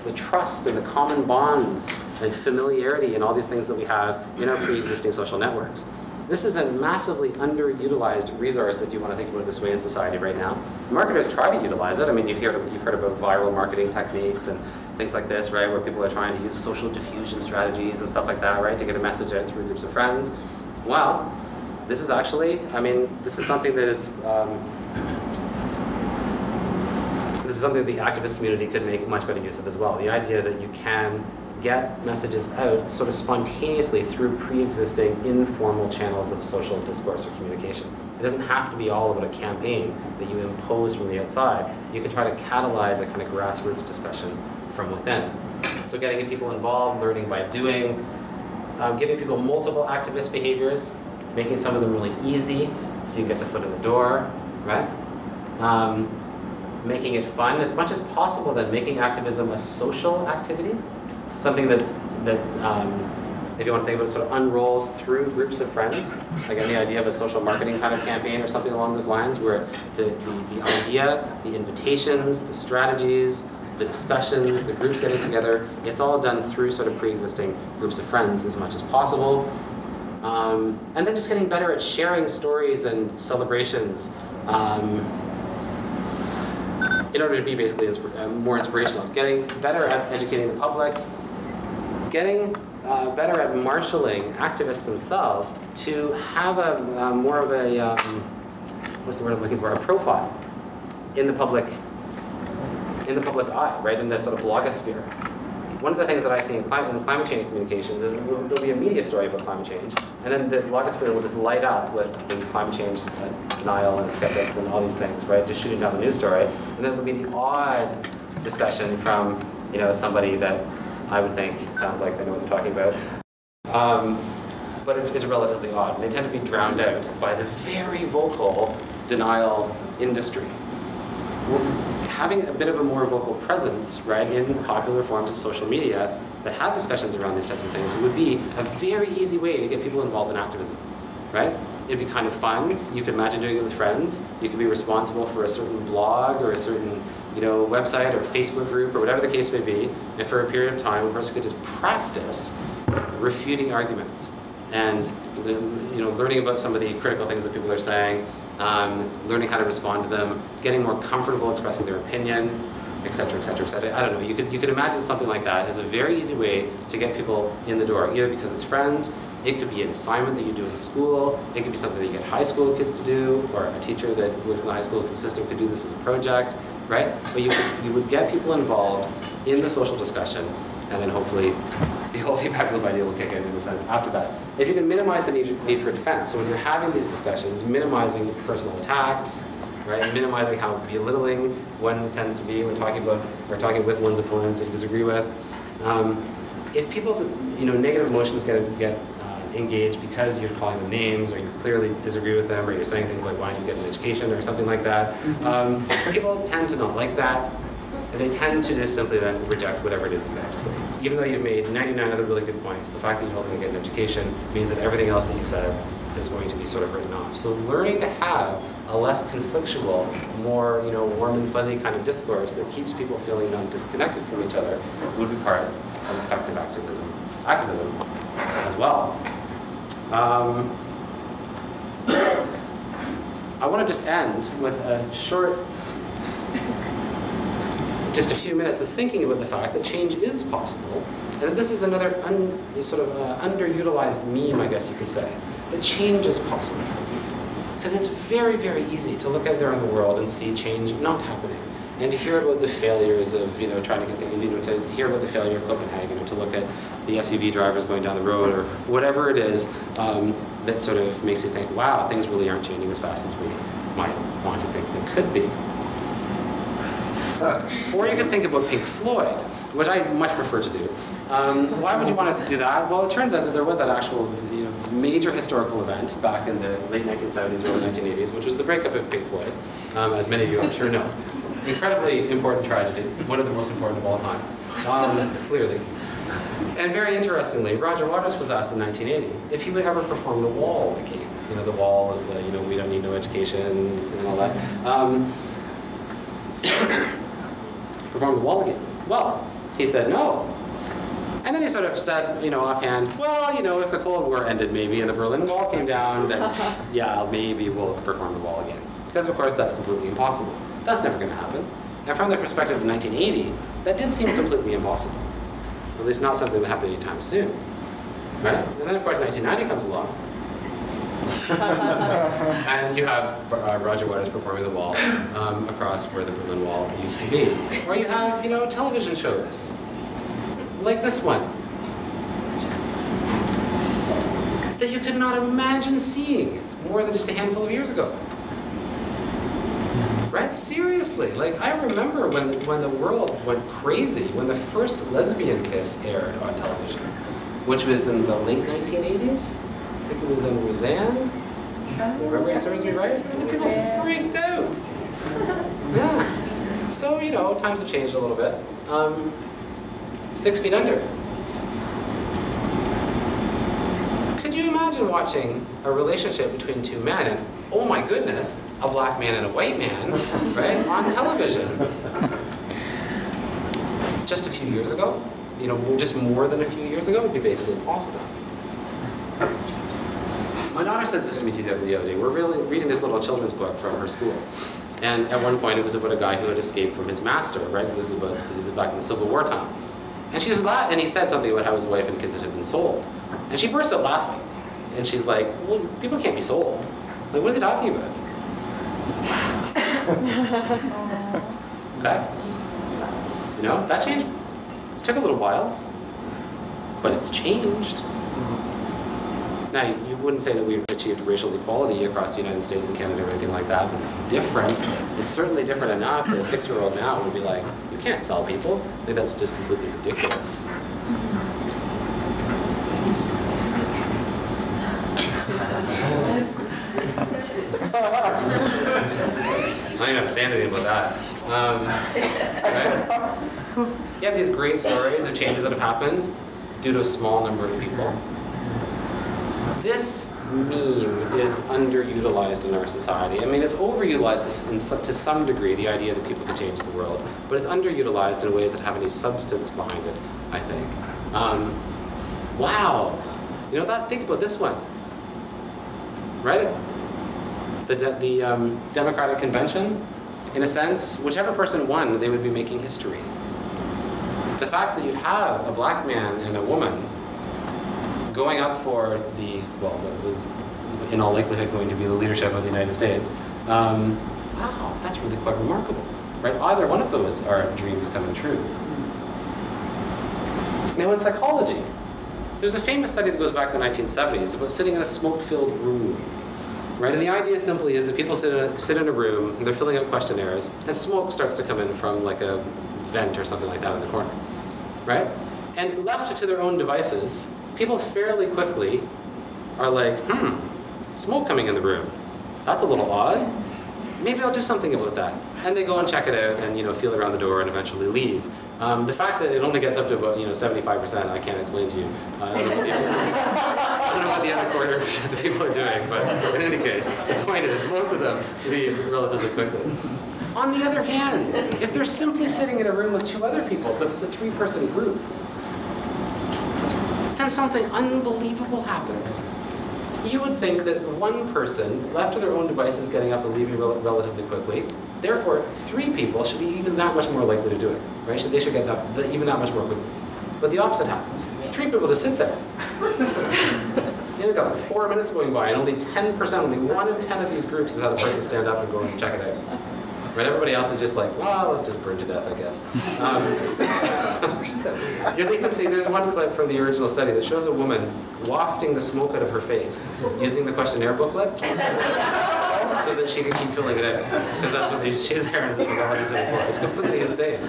the trust and the common bonds and familiarity and all these things that we have in our pre-existing social networks. This is a massively underutilized resource, if you want to think about it this way, in society right now. Marketers try to utilize it. I mean, you've heard about viral marketing techniques and things like this, right, where people are trying to use social diffusion strategies and stuff like that, right, to get a message out through groups of friends. Well, this is actually, I mean, this is something that is, this is something that the activist community could make much better use of as well. The idea that you can get messages out sort of spontaneously through pre-existing informal channels of social discourse or communication. It doesn't have to be all about a campaign that you impose from the outside. You can try to catalyze a kind of grassroots discussion from within. So getting people involved, learning by doing, giving people multiple activist behaviors, making some of them really easy so you get the foot in the door, right? Making it fun as much as possible, then making activism a social activity. Something if you want to think about it, sort of unrolls through groups of friends. Again, the idea of a social marketing kind of campaign or something along those lines, where the idea, the invitations, the strategies, the discussions, the groups getting together, it's all done through sort of pre-existing groups of friends as much as possible. And then just getting better at sharing stories and celebrations in order to be basically more inspirational. Getting better at educating the public, getting better at marshaling activists themselves to have a more of a, what's the word I'm looking for, a profile in the public eye, right, in the sort of blogosphere. One of the things that I see in climate change communications is there'll be a media story about climate change, and then the blogosphere will just light up with the climate change denial and skeptics and all these things, right, just shooting down the news story. And then there'll be the odd discussion from, you know, somebody that I would think sounds like they know what they're talking about. But it's relatively odd. They tend to be drowned out by the very vocal denial industry. Having a bit of a more vocal presence, right, in popular forms of social media that have discussions around these types of things would be a very easy way to get people involved in activism, right? It'd be kind of fun. You could imagine doing it with friends. You could be responsible for a certain blog or a certain, you know, website or Facebook group or whatever the case may be, and for a period of time, a person could just practice refuting arguments and, you know, learning about some of the critical things that people are saying, learning how to respond to them, getting more comfortable expressing their opinion, etc., etc., etc. I don't know. You could imagine something like that as a very easy way to get people in the door, either because it's friends. It could be an assignment that you do in school. It could be something that you get high school kids to do, or a teacher that works in the high school system could do this as a project, right? But you would get people involved in the social discussion, and then hopefully the whole feedback loop idea will kick in a sense after that. If you can minimize the need for defense, so when you're having these discussions, minimizing personal attacks, right? Minimizing how belittling one tends to be when talking with one's opponents that you disagree with. If people's negative emotions get engaged because you're calling them names, or you clearly disagree with them, or you're saying things like, why don't you get an education, or something like that, people tend to not like that. And they tend to just simply then reject whatever it is that you have to say. Even though you've made 99 other really good points, the fact that you told them to get an education means that everything else that you said is going to be sort of written off. So learning to have a less conflictual, more warm and fuzzy kind of discourse that keeps people feeling not disconnected from each other would be part of effective activism as well. I want to just end with a short, just a few minutes of thinking about the fact that change is possible, and that this is another underutilized meme, I guess you could say, that change is possible. Because it's very, very easy to look out there in the world and see change not happening, and to hear about the failures of trying to get things, to hear about the failure of Copenhagen, or to look at the SUV drivers going down the road, or whatever it is that sort of makes you think, wow, things really aren't changing as fast as we might want to think they could be. Or you could think about Pink Floyd, which I much prefer to do. Why would you want to do that? Well, it turns out that there was that actual major historical event back in the late 1970s, early 1980s, which was the breakup of Pink Floyd, as many of you I'm sure know. Incredibly important tragedy, one of the most important of all time, clearly. And very interestingly, Roger Waters was asked in 1980 if he would ever perform The Wall again. The Wall is the, we don't need no education and all that. Perform The Wall again. Well, He said no. And then he sort of said, offhand, well, if the Cold War ended maybe and the Berlin Wall came down, then yeah, maybe we'll perform the wall again. Because of course that's completely impossible. That's never going to happen. And from the perspective of 1980, that did seem completely impossible. At least not something that happened anytime soon. Right? And then of course 1990 comes along. And you have Roger Waters performing the wall across where the Berlin Wall used to be. Or you have, television shows like this one that you could not imagine seeing more than just a handful of years ago. Right? Seriously, like I remember when the world went crazy when the first lesbian kiss aired on television, which was in the late 1980s. I think it was in Roseanne. The memory serves me right. And people freaked out. Yeah. So times have changed a little bit. 6 Feet Under. Could you imagine watching a relationship between two men and, oh my goodness, a black man and a white man, right, on television? Just a few years ago, just more than a few years ago, it would be basically impossible. My daughter said this to me the other day. We're really reading this little children's book from her school. And at one point it was about a guy who had escaped from his master, right? Because this is back in the Civil War time. And and he said something about how his wife and kids had been sold. And she burst out laughing. And she's like, well, people can't be sold. Like, what are they talking about? Okay? That changed. It took a little while, but it's changed. Now, you wouldn't say that we've achieved racial equality across the United States and Canada or anything like that, but it's different. It's certainly different enough that a 6-year-old now would be like, you can't sell people. I think that's just completely ridiculous. I don't even have to say anything about that. Right? You have these great stories of changes that have happened due to a small number of people. This meme is underutilized in our society. I mean, it's overutilized to some degree, the idea that people can change the world, but it's underutilized in ways that have any substance behind it, I think. Wow. Think about this one. Right? The Democratic Convention, in a sense, whichever person won, they would be making history. The fact that you have a black man and a woman going up for what was in all likelihood going to be the leadership of the United States, wow, that's really quite remarkable, right? Either one of those are dreams coming true. Now in psychology, there's a famous study that goes back to the 1970s about sitting in a smoke-filled room, right? And the idea simply is that people sit in a room, and they're filling out questionnaires, and smoke starts to come in from like a vent or something like that in the corner, right? And left to their own devices, people fairly quickly are like, smoke coming in the room. That's a little odd. Maybe I'll do something about that. And they go and check it out and feel around the door and eventually leave. The fact that it only gets up to about 75%, I can't explain to you. I don't know what the other quarter of the people are doing, but in any case, the point is most of them leave relatively quickly. On the other hand, if they're simply sitting in a room with 2 other people, so if it's a 3-person group, then something unbelievable happens. You would think that one person, left to their own devices, getting up and leaving relatively quickly, therefore 3 people should be even that much more likely to do it, right? They should get up even that much more quickly. But the opposite happens. 3 people just sit there. You've got 4 minutes going by, and only 10%, only 1 in 10 of these groups has had a person stand up and go and check it out. Right? Everybody else is just like, well, let's just burn to death, I guess. You'll even see, there's one clip from the original study that shows a woman wafting the smoke out of her face using the questionnaire booklet so that she can keep filling it out. Because that's what she's there and it's like, oh, it's completely insane.